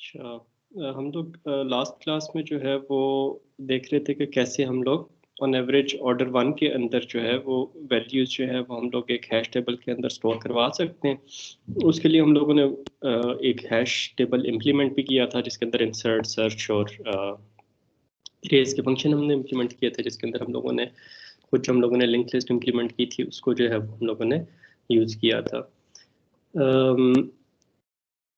अच्छा, हम लोग लास्ट क्लास में जो है वो देख रहे थे कि कैसे हम लोग ऑन एवरेज ऑर्डर वन के अंदर जो है वो वैल्यूज़ जो है वो हम लोग एक हैश टेबल के अंदर स्टोर करवा सकते हैं। उसके लिए हम लोगों ने एक हैश टेबल इम्प्लीमेंट भी किया था जिसके अंदर इंसर्ट, सर्च और रेज के फंक्शन हमने इम्प्लीमेंट किए थे, जिसके अंदर हम लोगों ने लिंक लिस्ट इम्प्लीमेंट की थी, उसको जो है वो हम लोगों ने यूज़ किया था।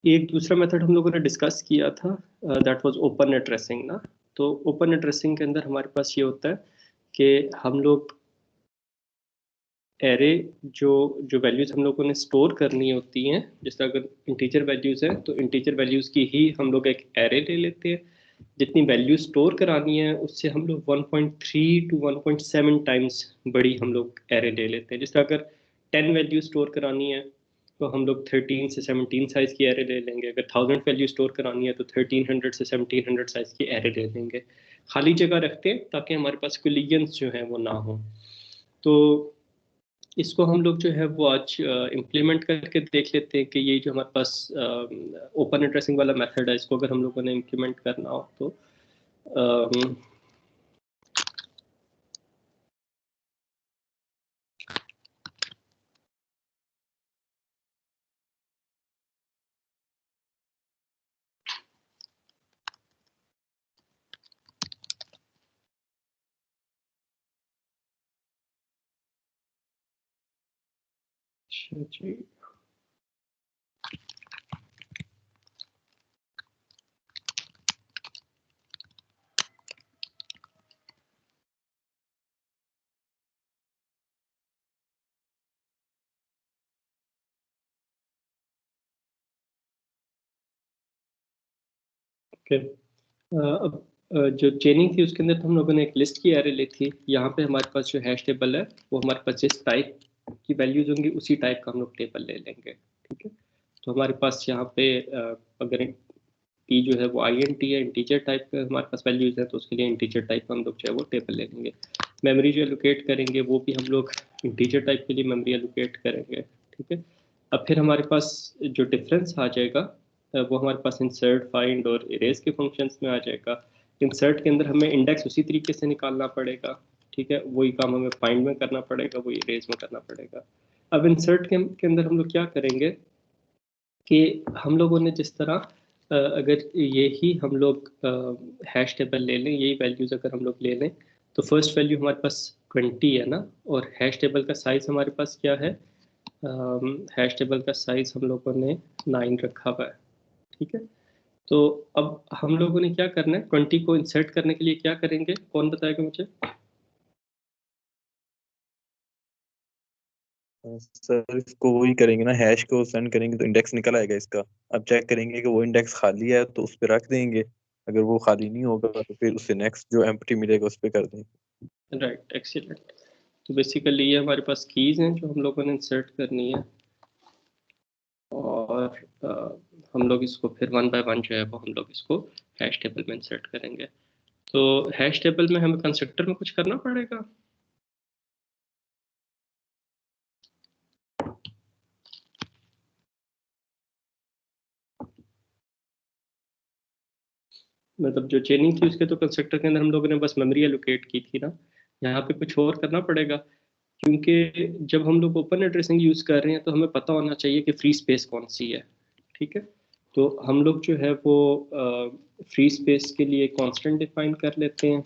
एक दूसरा मेथड हम लोगों ने डिस्कस किया था, दैट वाज ओपन एड्रेसिंग ना। तो ओपन एड्रेसिंग के अंदर हमारे पास ये होता है कि हम लोग एरे जो जो वैल्यूज़ हम लोगों ने स्टोर करनी होती हैं, जिस तरह अगर इंटीजर वैल्यूज़ हैं तो इंटीजर वैल्यूज़ की ही हम लोग एक एरे ले लेते हैं। जितनी वैल्यू स्टोर करानी है उससे हम लोग 1.3 टू 1.7 टाइम्स बड़ी हम लोग एरे ले लेते हैं। जिस तरह अगर 10 वैल्यू स्टोर करानी है तो हम लोग 13 से 17 साइज़ की एरे ले लेंगे। अगर 1000 वैल्यू स्टोर करानी है तो 1300 से 1700 साइज़ की एरे ले लेंगे। खाली जगह रखते हैं ताकि हमारे पास कोलिजन्स जो हैं वो ना हो। तो इसको हम लोग जो है वो आज इम्प्लीमेंट करके देख लेते हैं कि ये जो हमारे पास ओपन एड्रेसिंग वाला मेथड है, इसको अगर हम लोगों ने इम्प्लीमेंट करना हो तो अम, अच्छा जी, ओके। अब जो चेनिंग थी उसके अंदर तो हम लोगों ने एक लिस्ट की एरे ली थी। यहाँ पे हमारे पास जो हैश टेबल है वो हमारे पास जिस टाइप की वैल्यूज होंगी उसी टाइप का हम लोग टेबल ले लेंगे, ठीक है। तो हमारे पास यहाँ पे अगर टी जो है वो INT है, इंटीजर टाइप का हमारे पास वैल्यूज है, तो उसके लिए इंटीजर टाइप का हम लोग जो है वो टेबल ले लेंगे। मेमोरी जो एलोकेट करेंगे वो भी हम लोग इंटीजर टाइप के लिए मेमोरी एलोकेट करेंगे, ठीक है। अब फिर हमारे पास जो डिफरेंस आ जाएगा वो हमारे पास इंसर्ट, फाइंड और इरेज के फंक्शंस में आ जाएगा। इंसर्ट के अंदर हमें इंडेक्स उसी तरीके से निकालना पड़ेगा, ठीक है। वही काम हमें फाइंड में करना पड़ेगा, वही इरेज में करना पड़ेगा। अब इंसर्ट के अंदर हम लोग क्या करेंगे कि हम लोगों ने जिस तरह अगर ये ही हम लोग हैश टेबल ले लें, यही वैल्यूज़ अगर हम लोग ले लें, तो फर्स्ट वैल्यू हमारे पास 20 है ना, और हैश टेबल का साइज़ हमारे पास क्या है, हैश टेबल का साइज़ हम लोगों ने 9 रखा हुआ है, ठीक है। तो अब हम लोगों ने क्या करना है, 20 को इंसर्ट करने के लिए क्या करेंगे, कौन बताएगा मुझे? सर इसको वही करेंगे ना, हैश को सेंड करेंगे तो इंडेक्स निकल आएगा इसका। अब चेक करेंगे कि वो इंडेक्स खाली है तो उस पर रख देंगे, अगर वो खाली नहीं होगा तो फिर उससे नेक्स्ट जो एम्प्टी मिलेगा उस पर कर देंगे। Right, excellent. तो बेसिकली ये हमारे पास कीज़ हैं जो हम लोगों ने इंसर्ट करनी है, और हम लोग इसको फिर वन बाय वन जो है वो हम लोग इसको हैश टेबल में इंसर्ट करेंगे। तो हैश टेबल में हमें कंस्ट्रक्टर में कुछ करना पड़ेगा। मतलब जो चेनिंग थी उसके तो कंस्ट्रक्टर के अंदर हम लोगों ने बस मेमोरी एलोकेट की थी ना, यहाँ पे कुछ और करना पड़ेगा। क्योंकि जब हम लोग ओपन एड्रेसिंग यूज़ कर रहे हैं तो हमें पता होना चाहिए कि फ्री स्पेस कौन सी है, ठीक है। तो हम लोग जो है वो फ्री स्पेस के लिए कांस्टेंट डिफाइन कर लेते हैं।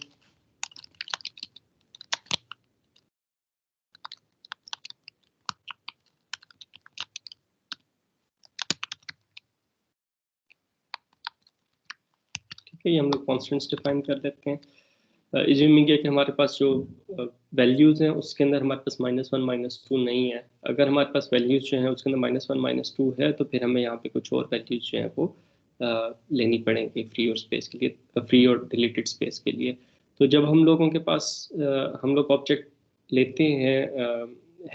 ठीक है, ये हम लोग कांस्टेंट्स डिफाइन कर लेते हैं। इज्यूमिंग है कि हमारे पास जो वैल्यूज़ हैं उसके अंदर हमारे पास -1 -2 नहीं है। अगर हमारे पास वैल्यूज़ जो हैं उसके अंदर -1 -2 है तो फिर हमें यहाँ पे कुछ और वैल्यूज़ जो हैं वो लेनी पड़ेंगी फ्री और स्पेस के लिए, फ्री और डिलीटेड स्पेस के लिए। तो जब हम लोगों के पास हम लोग ऑब्जेक्ट लेते हैं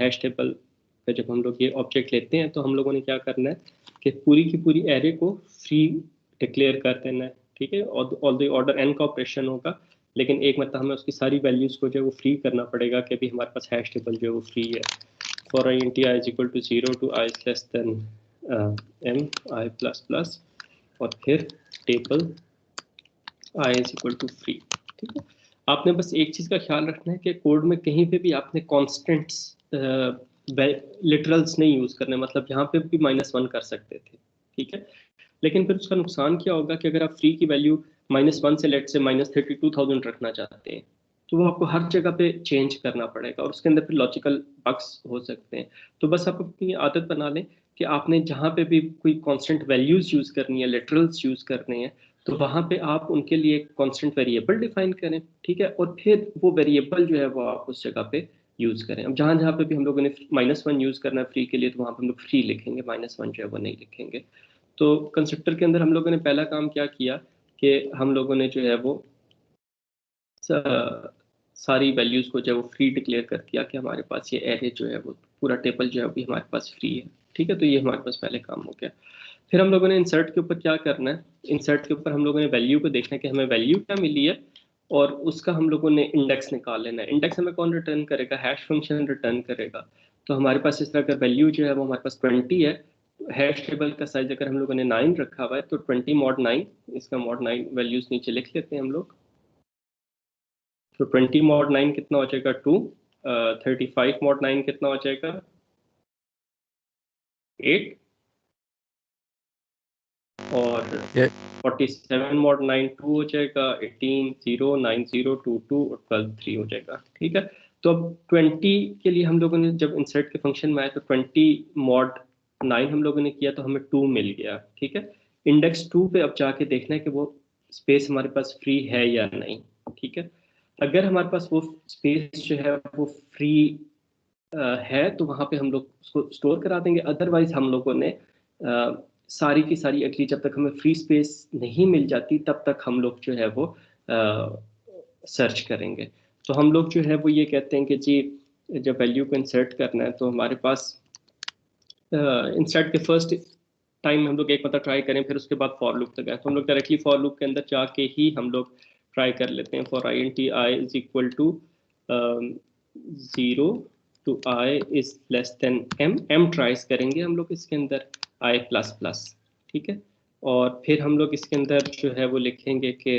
हैश टेबल का, जब हम लोग ये ऑब्जेक्ट लेते हैं तो हम लोगों ने क्या करना है कि पूरी की पूरी एरे को फ्री डिक्लेयर कर देना है, ठीक है। और ऑल द ऑर्डर n का ऑपरेशन होगा, लेकिन एक मतलब हमें उसकी सारी वैल्यूज़ को जो है वो फ्री करना पड़ेगा कि अभी हमारे पास हैश टेबल जो है वो फ्री है। For int I is equal to 0 to I is less than m I++ और फिर table I is equal to free. ठीक है, आपने बस एक चीज़ का ख्याल रखना है कि कोड में कहीं पे भी आपने कॉन्स्टेंट्स लिटरल्स नहीं यूज़ करने, मतलब यहाँ पे भी -1 कर सकते थे। ठीक है, लेकिन फिर उसका नुकसान क्या होगा कि अगर आप फ्री की वैल्यू -1 से लेट से -32,000 रखना चाहते हैं तो वो आपको हर जगह पे चेंज करना पड़ेगा और उसके अंदर फिर लॉजिकल बग्स हो सकते हैं। तो बस आप अपनी आदत बना लें कि आपने जहाँ पे भी कोई कांस्टेंट वैल्यूज़ यूज़ करनी है, लिटरल्स यूज़ करने हैं, तो वहाँ पे आप उनके लिए कांस्टेंट वेरिएबल डिफाइन करें। ठीक है, और फिर वो वेरिएबल जो है वो आप उस जगह पे यूज़ करें। अब जहाँ जहाँ पे भी हम लोगों ने -1 यूज़ करना है फ्री के लिए, तो वहाँ पे हम लोग फ्री लिखेंगे, -1 जो है वो नहीं लिखेंगे। तो कंस्ट्रक्टर के अंदर हम लोगों ने पहला काम क्या किया कि हम लोगों ने जो है वो सारी वैल्यूज़ को जो है वो फ्री डिक्लेयर कर दिया कि हमारे पास ये एरे जो है वो पूरा टेबल जो है अभी हमारे पास फ्री है। ठीक है, तो ये हमारे पास पहले काम हो गया। फिर हम लोगों ने इंसर्ट के ऊपर क्या करना है, इंसर्ट के ऊपर हम लोगों ने वैल्यू को देखना है कि हमें वैल्यू क्या मिली है और उसका हम लोगों ने इंडेक्स निकाल लेना है। इंडेक्स हमें कौन रिटर्न करेगा, हैश फंक्शन रिटर्न करेगा। तो हमारे पास इस तरह का वैल्यू जो है वो हमारे पास 20 है। हैश टेबल का साइज अगर हम लोगों ने 9 रखा हुआ है तो 20 mod 9, इसका mod 9 वैल्यूज नीचे लिख लेते हैं हम लोग। तो 20 mod 9 कितना हो जाएगा 2, 35 mod 9 कितना हो जाएगा 8, और 47 mod 9 2 हो जाएगा 18, 0, 9, 0, 2, 2 और 12 3 हो जाएगा। ठीक है, तो अब 20 के लिए हम लोगों ने जब इंसर्ट के फंक्शन में आया तो 20 mod 9 हम लोगों ने किया तो हमें 2 मिल गया। ठीक है, इंडेक्स 2 पे अब जाके देखना है कि वो स्पेस हमारे पास फ्री है या नहीं। ठीक है, अगर हमारे पास वो स्पेस जो है वो फ्री है तो वहाँ पे हम लोग उसको स्टोर करा देंगे। अदरवाइज हम लोगों ने सारी की सारी अगली जब तक हमें फ्री स्पेस नहीं मिल जाती तब तक हम लोग जो है वो सर्च करेंगे। तो हम लोग जो है वो ये कहते हैं कि जी जब वैल्यू को इंसर्ट करना है तो हमारे पास इंसर्ट के फर्स्ट टाइम हम लोग एक मतलब ट्राई करें, फिर उसके बाद फॉर लूप तक आए तो हम लोग डायरेक्टली फॉर लूप के अंदर जाके ही हम लोग ट्राई कर लेते हैं। For I N T I is equal to 0 to I is less than m tries करेंगे हम लोग इसके अंदर I प्लस प्लस। ठीक है, और फिर हम लोग इसके अंदर जो है वो लिखेंगे कि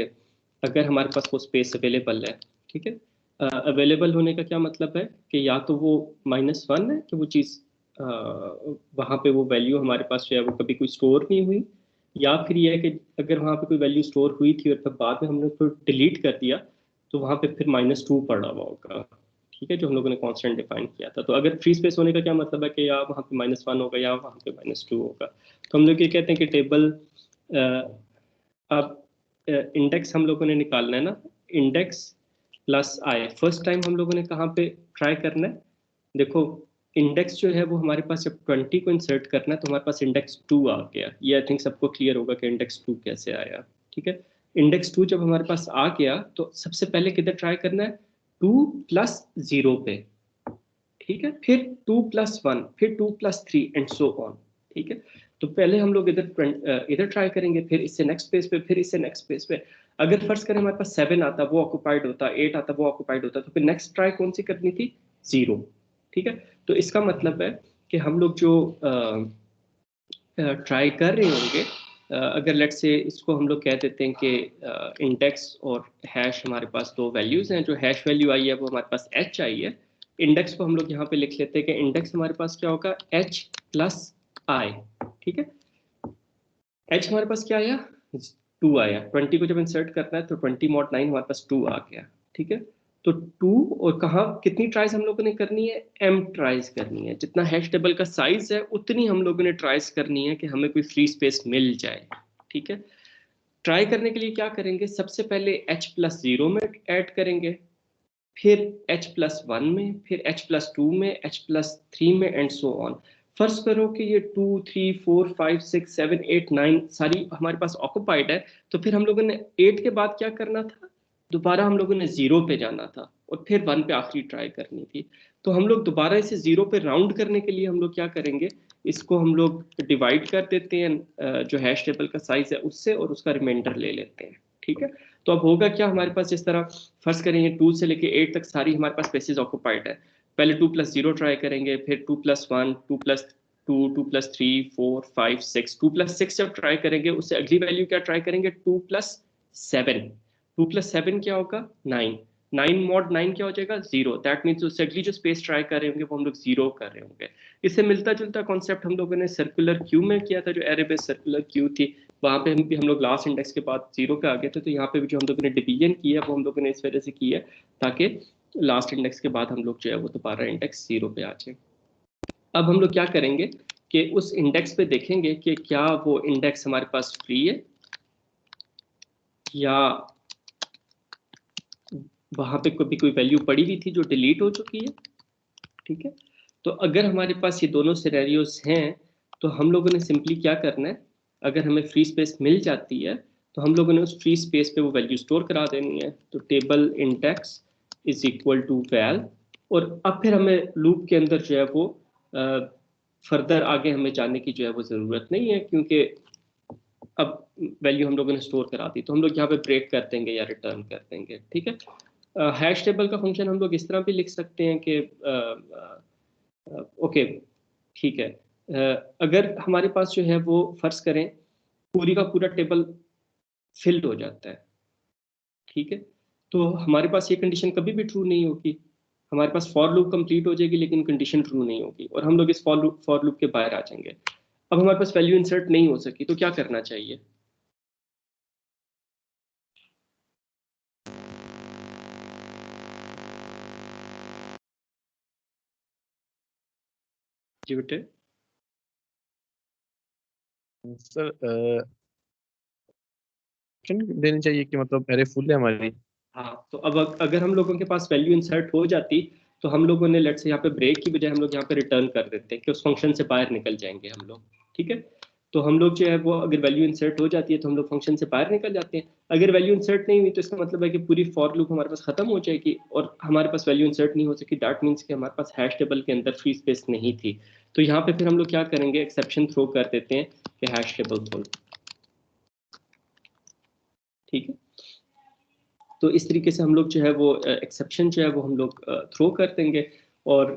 अगर हमारे पास वो स्पेस अवेलेबल है। ठीक है, अवेलेबल होने का क्या मतलब है कि या तो वो -1 है कि वो चीज़ वहाँ पे वो वैल्यू हमारे पास जो है वो कभी कोई स्टोर नहीं हुई, या फिर ये है कि अगर वहाँ पे कोई वैल्यू स्टोर हुई थी और फिर बाद में हमने उसको डिलीट कर दिया तो वहाँ पे फिर -2 पड़ा हुआ होगा। ठीक है, जो हम लोगों ने कांस्टेंट डिफाइन किया था। तो अगर फ्री स्पेस होने का क्या मतलब है कि या वहाँ पे -1 होगा या वहाँ पे -2 होगा। तो हम लोग ये कहते हैं कि टेबल अब इंडेक्स हम लोगों ने निकालना है ना, इंडेक्स प्लस आई। फर्स्ट टाइम हम लोगों ने कहाँ पे ट्राई करना है, देखो इंडेक्स जो है वो हमारे पास जब 20 को इंसर्ट करना है तो हमारे पास इंडेक्स 2 आ गया। ये आई थिंक सबको क्लियर होगा कि इंडेक्स 2 कैसे आया। ठीक है, इंडेक्स 2 जब हमारे पास आ गया तो सबसे पहले किधर ट्राई करना है, 2 + 0 पे। ठीक है, फिर 2 + 1, फिर 2 + 3 एंड सो ऑन। ठीक है, तो पहले हम लोग इधर ट्राई करेंगे, फिर इससे नेक्स्ट पेज पे, फिर इससे नेक्स्ट पेज पे। अगर फर्स्ट करें हमारे पास 7 आता वो ऑक्युपाइड होता, 8 आता वो ऑक्युपाइड होता, तो फिर नेक्स्ट ट्राई कौन सी करनी थी, 0। ठीक है, तो इसका मतलब है कि हम लोग जो ट्राई कर रहे होंगे, अगर लेट से इसको हम लोग कह देते हैं कि इंडेक्स और हैश हमारे पास दो वैल्यूज़ हैं। जो हैश वैल्यू आई है वो हमारे पास एच आई है। इंडेक्स को हम लोग यहाँ पे लिख लेते हैं कि इंडेक्स हमारे पास क्या होगा, एच प्लस आई। ठीक है, एच हमारे पास क्या आया, 2 आया। 20 को जब इंसर्ट करना है तो 20 mod 9 हमारे पास 2 आ गया। ठीक है, तो 2 और कहाँ कितनी ट्राइज हम लोगों ने करनी है, m ट्राइज करनी है। जितना हैश टेबल का साइज है उतनी हम लोगों ने ट्राइज करनी है कि हमें कोई फ्री स्पेस मिल जाए। ठीक है, ट्राई करने के लिए क्या करेंगे, सबसे पहले h+0 में ऐड करेंगे, फिर h+1 में, फिर h+2 में, h+3 में एंड सो ऑन। फर्ज करो कि ये 2, 3, 4, 5, 6, 7, 8, 9 सारी हमारे पास ऑक्युपाइड है, तो फिर हम लोगों ने 8 के बाद क्या करना था, दोबारा हम लोगों ने 0 पे जाना था और फिर 1 पे आखिरी ट्राई करनी थी। तो हम लोग दोबारा इसे 0 पे राउंड करने के लिए हम लोग क्या करेंगे, इसको हम लोग डिवाइड कर देते हैं जो हैश टेबल का साइज है उससे, और उसका रिमाइंडर ले लेते हैं। ठीक है, तो अब होगा क्या, हमारे पास इस तरह फर्ज करेंगे 2 से लेके 8 तक सारी हमारे पास स्पेसेस ऑक्युपाइड है। पहले 2 + 0 ट्राई करेंगे, फिर 2 + 1, 2 + 2, 2 + 3, 4, 5, 6, 2 + 6 जब ट्राई करेंगे उससे अगली वैल्यू क्या ट्राई करेंगे, 2 + 7, 2 + 7 क्या होगा 9, 9 mod 9 क्या हो जाएगा 0, दैट मीन्स उससे अगली जो स्पेस ट्राई कर रहे होंगे वो हम लोग 0 कर रहे होंगे। इससे मिलता जुलता कॉन्सेप्ट हम लोगों ने सर्कुलर क्यू में किया था, जो एरे बेस्ड सर्कुलर क्यू थी, वहाँ पे हम लोग लास्ट इंडेक्स के बाद 0 पे आ गए थे। तो यहाँ पे भी जो हम लोगों ने डिवीजन किया है वो हम लोगों ने इस वजह से की है ताकि लास्ट इंडेक्स के बाद हम लोग जो है वो दोबारा इंडेक्स 0 पे आ जाए। अब हम लोग क्या करेंगे कि उस इंडेक्स पे देखेंगे कि क्या वो इंडेक्स हमारे पास फ्री है या वहां पे कभी कोई वैल्यू पड़ी हुई थी जो डिलीट हो चुकी है। ठीक है, तो अगर हमारे पास ये दोनों सिनेरियोज हैं तो हम लोगों ने सिंपली क्या करना है, अगर हमें फ्री स्पेस मिल जाती है तो हम लोगों ने उस फ्री स्पेस पे वो वैल्यू स्टोर करा देनी है। तो table index is equal to well, और अब फिर हमें लूप के अंदर जो है वो फर्दर आगे हमें जाने की जो है वो ज़रूरत नहीं है, क्योंकि अब वैल्यू हम लोगों ने स्टोर करा दी। तो हम लोग यहाँ पे ब्रेक कर देंगे या रिटर्न कर देंगे। ठीक है, हैश टेबल का फंक्शन हम लोग इस तरह भी लिख सकते हैं कि ओके ठीक है, अगर हमारे पास जो है वो फर्ज करें पूरी का पूरा टेबल फिल्ड हो जाता है, ठीक है, तो हमारे पास ये कंडीशन कभी भी ट्रू नहीं होगी। हमारे पास फॉर लूप कंप्लीट हो जाएगी लेकिन कंडीशन ट्रू नहीं होगी और हम लोग इस फॉर लूप के बाहर आ जाएंगे। अब हमारे पास वैल्यू इंसर्ट नहीं हो सकी तो क्या करना चाहिए? जी बेटे। सर देनी चाहिए कि मतलब एरे फुल है हमारी। हाँ, तो अब अगर हम लोगों के पास वैल्यू इंसर्ट हो जाती तो हम लोगों ने लेट्स से यहाँ पे ब्रेक की बजाय हम लोग यहाँ पे रिटर्न कर देते हैं कि उस फंक्शन से बाहर निकल जाएंगे हम लोग। ठीक है, तो हम लोग जो है वो अगर वैल्यू इंसर्ट हो जाती है तो हम लोग फंक्शन से बाहर निकल जाते हैं। अगर वैल्यू इंसर्ट नहीं हुई तो इसका मतलब है कि पूरी फॉर लूप हमारे पास खत्म हो जाएगी और हमारे पास वैल्यू इंसर्ट नहीं हो सकी, दैट मीन्स कि हमारे पास हैश टेबल के अंदर फ्री स्पेस नहीं थी। तो यहाँ पे फिर हम लोग क्या करेंगे, एक्सेप्शन थ्रो कर देते हैं कि हैश टेबल फुल। ठीक है, तो इस तरीके से हम लोग जो है वो एक्सेप्शन जो है वो हम लोग थ्रो कर देंगे और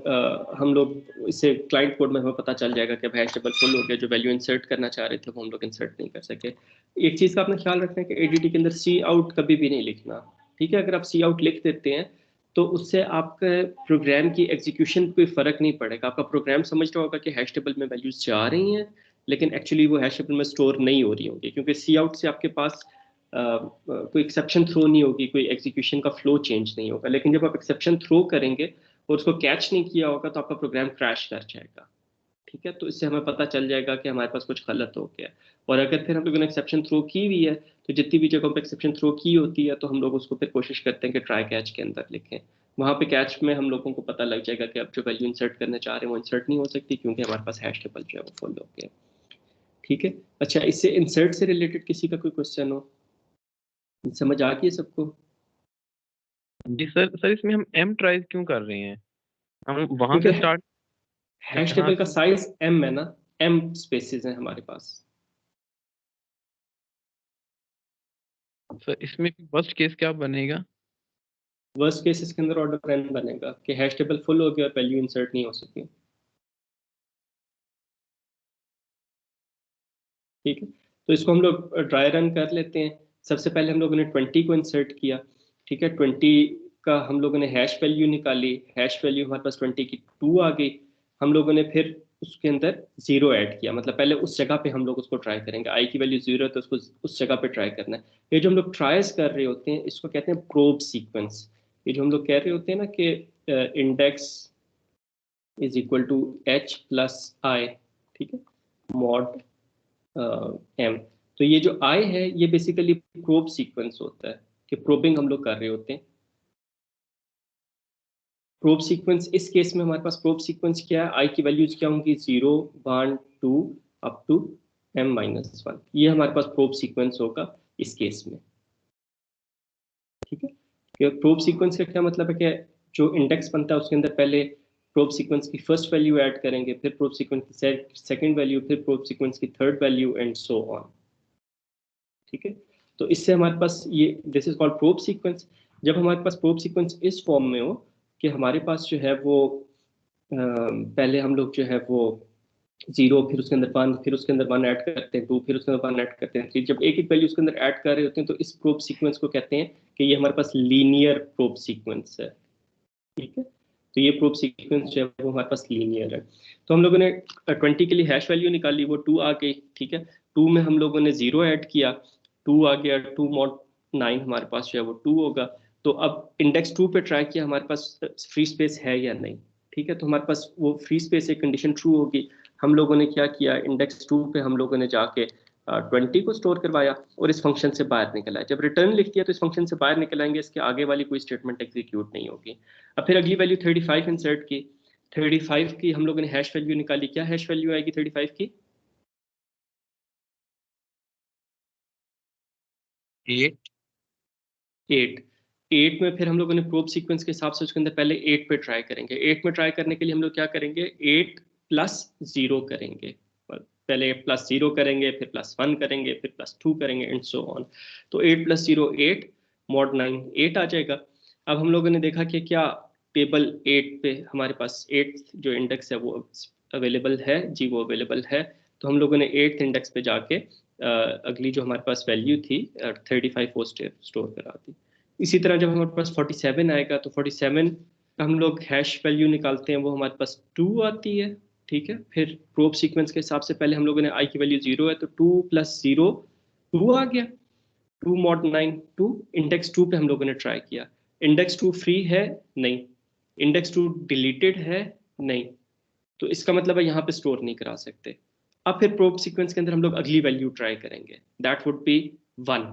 हम लोग इससे क्लाइंट कोड में हमें पता चल जाएगा कि हैश टेबल फुल हो गया, जो वैल्यू इंसर्ट करना चाह रहे थे वो हम लोग इंसर्ट नहीं कर सके। एक चीज़ का आपने ख्याल रखना है कि एडीटी के अंदर सी आउट कभी भी नहीं लिखना। ठीक है, अगर आप सी आउट लिख देते हैं तो उससे आपके प्रोग्राम की एग्जीक्यूशन कोई फ़र्क नहीं पड़ेगा। आपका प्रोग्राम समझ रहा होगा कि हैश टेबल में वैल्यूज जा रही हैं लेकिन एक्चुअली वो हैश टेबल में स्टोर नहीं हो रही होंगी, क्योंकि सी आउट से आपके पास कोई एक्सेप्शन थ्रो नहीं होगी, कोई एग्जीक्यूशन का फ्लो चेंज नहीं होगा। लेकिन जब आप एक्सेप्शन थ्रो करेंगे और उसको कैच नहीं किया होगा तो आपका प्रोग्राम क्रैश कर जाएगा। ठीक है, तो इससे हमें पता चल जाएगा कि हमारे पास कुछ गलत हो गया। और अगर फिर हम लोगों ने एक्सेप्शन थ्रो की हुई है तो जितनी भी जगहों पर एक्सेप्शन थ्रो की होती है तो हम लोग उसको फिर कोशिश करते हैं कि ट्राई कैच के अंदर लिखें। वहाँ पे कैच में हम लोगों को पता लग जाएगा कि अब जो वैल्यू इंसर्ट करना चाह रहे हैं वो इंसर्ट नहीं हो सकती क्योंकि हमारे पास हैश टेबल जो है वो फुल हो गया। ठीक है, अच्छा, इससे इंसर्ट से रिलेटेड किसी का कोई क्वेश्चन हो? समझ आ गई है सबको? जी सर, सर इसमें हम एम ट्राइज क्यों कर रहे हैं? हम वहां क्योंकि से स्टार्ट हैश हाँ टेबल का साइज m है ना, m स्पेसेस हैं हमारे पास। सर, इसमें वर्स्ट केस क्या बनेगा? वर्स्ट केसेस के अंदर ऑर्डर n बनेगा कि हैश टेबल फुल हो गया और वैल्यू इंसर्ट नहीं हो सकी। ठीक है, तो इसको हम लोग ड्राई रन कर लेते हैं। सबसे पहले हम लोगों ने 20 को इंसर्ट किया। ठीक है, 20 का हम लोगों ने हैश वैल्यू निकाली, हैश वैल्यू हमारे पास 20 की 2 आ गई। हम लोगों ने फिर उसके अंदर 0 ऐड किया, मतलब पहले उस जगह पे हम लोग उसको ट्राई करेंगे। आई की वैल्यू 0 है तो उसको उस जगह पे ट्राई करना है। ये जो हम लोग ट्राइज कर रहे होते हैं इसको कहते हैं प्रोब सीक्वेंस। ये जो हम लोग कह रहे होते हैं ना कि index is equal to h plus I, ठीक है, मॉड एम। तो ये जो आई है ये बेसिकली प्रोब सीक्वेंस होता है कि प्रोबिंग हम लोग कर रहे होते हैं। प्रोब सीक्वेंस इस केस में हमारे पास प्रोब सीक्वेंस क्या है, आई की वैल्यूज क्या होंगी 0, 1, 2 अप टू m-1। ये हमारे पास प्रोब सीक्वेंस होगा इस केस में। ठीक है, कि प्रोब सीक्वेंस का क्या मतलब है कि जो इंडेक्स बनता है उसके अंदर पहले प्रोब सीक्वेंस की फर्स्ट वैल्यू ऐड करेंगे, फिर प्रोब सीक्वेंस की सेकंड वैल्यू, फिर प्रोब सीक्वेंस की third value and so on. ठीक है, तो इससे हमारे पास ये this is called probe sequence. जब हमारे पास प्रोब सीक्वेंस इस फॉर्म में हो कि हमारे पास जो है वो पहले हम लोग जो है वो 0, फिर उसके अंदर 1, फिर उसके अंदर 1 ऐड करते हैं 2, फिर उसके अंदर 1 ऐड करते हैं 3। जब एक एक वैल्यू उसके अंदर ऐड कर रहे होते हैं तो इस प्रोब सीक्वेंस को कहते हैं कि ये हमारे पास लीनियर प्रोब सीक्वेंस है। ठीक है, तो ये प्रोब सीक्वेंस जो है वो हमारे पास लीनियर है। तो हम लोगों ने 20 के लिए हैश वैल्यू निकाली, वो 2 आ गई। ठीक है, 2 में हम लोगों ने 0 ऐड किया, 2 आ गया, 2 मॉड 9 हमारे पास जो है वो 2 होगा। तो अब इंडेक्स 2 पे ट्राई किया, हमारे पास फ्री स्पेस है या नहीं। ठीक है, तो हमारे पास वो फ्री स्पेस एक कंडीशन ट्रू होगी। हम लोगों ने क्या किया, इंडेक्स 2 पे हम लोगों ने जाके 20 को स्टोर करवाया और इस फंक्शन से बाहर निकल आया। जब रिटर्न लिख दिया तो इस फंक्शन से बाहर निकल आएंगे, इसके आगे वाली कोई स्टेटमेंट एग्जीक्यूट नहीं होगी। अब फिर अगली वैल्यू 35 इंसर्ट की। 35 की हम लोगों ने हैश वैल्यू निकाली। क्या हैश वैल्यू आएगी 35 की? 8। 8। 8 में फिर हम लोगों ने प्रोब सीक्वेंस के हिसाब से उसके अंदर पहले 8 पे ट्राई करेंगे। 8 में ट्राई करने के लिए हम लोग क्या करेंगे, 8 प्लस 0 करेंगे। पहले प्लस 0 करेंगे, फिर प्लस 1 करेंगे, फिर प्लस 2 करेंगे एंड सो ऑन। तो 8 प्लस 0 8, मॉड 9 8 आ जाएगा। अब हम लोगों ने देखा कि क्या टेबल 8 पे हमारे पास 8 जो इंडेक्स है वो अवेलेबल है। जी वो अवेलेबल है। तो हम लोगों ने 8th इंडेक्स पे जाके अगली जो हमारे पास वैल्यू थी 35 वो स्टोर करा दी। इसी तरह जब हमारे पास 47 आएगा तो 47 का हम लोग हैश वैल्यू निकालते हैं, वो हमारे पास 2 आती है। ठीक है, फिर प्रोब सीक्वेंस के हिसाब से पहले हम लोगों ने आई की वैल्यू 0 है तो 2 प्लस 0 2 आ गया। 2 मॉड 9 2। इंडेक्स 2 पे हम लोगों ने ट्राई किया। इंडेक्स 2 फ्री है? नहीं। इंडेक्स 2 डिलीटेड है? नहीं। तो इसका मतलब है यहाँ पे स्टोर नहीं करा सकते। अब फिर प्रोब सीक्वेंस के अंदर हम लोग अगली वैल्यू ट्राई करेंगे, दैट वुड बी 1।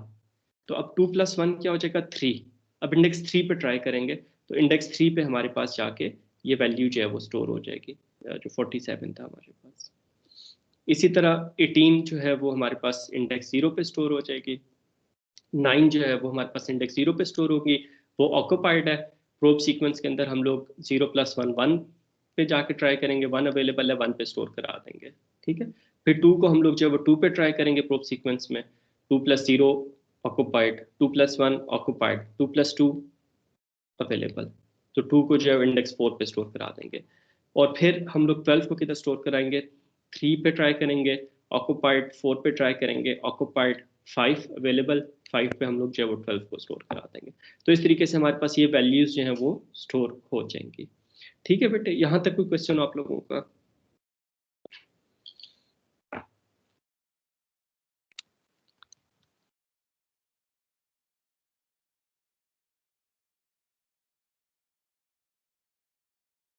तो अब 2 प्लस 1 क्या हो जाएगा 3। अब इंडेक्स 3 पे ट्राई करेंगे तो इंडेक्स 3 पे हमारे पास जाके ये वैल्यू जो है वो स्टोर हो जाएगी, जो 47 था हमारे पास। इसी तरह 18 जो है वो हमारे पास इंडेक्स 0 पे स्टोर हो जाएगी। 9 जो है वो हमारे पास इंडेक्स 0 पे स्टोर होगी, वो ऑक्यूपाइड है। प्रोब सीक्वेंस के अंदर हम लोग 0 प्लस 1 1 पे जाके ट्राई करेंगे, 1 अवेलेबल है, 1 पे स्टोर करा देंगे। ठीक है, फिर 2 को हम लोग जो है वो 2 पे ट्राई करेंगे प्रोब सीक्वेंस में। 2 plus 0 occupied, 2 plus 1 occupied, 2 plus 2 available. तो 2 को जो है इंडेक्स 4 पे स्टोर करा देंगे। और फिर हम लोग 12 को किधर स्टोर कराएंगे, 3 पे ट्राई करेंगे ऑक्यूपाइड, 4 पे ट्राई करेंगे ऑक्यूपाइड, 5 अवेलेबल, 5 पे हम लोग जो है वो 12 को स्टोर करा देंगे। तो इस तरीके से हमारे पास ये वैल्यूज जो हैं वो स्टोर हो जाएंगी। ठीक है बेटे, यहाँ तक कोई क्वेश्चन आप लोगों का?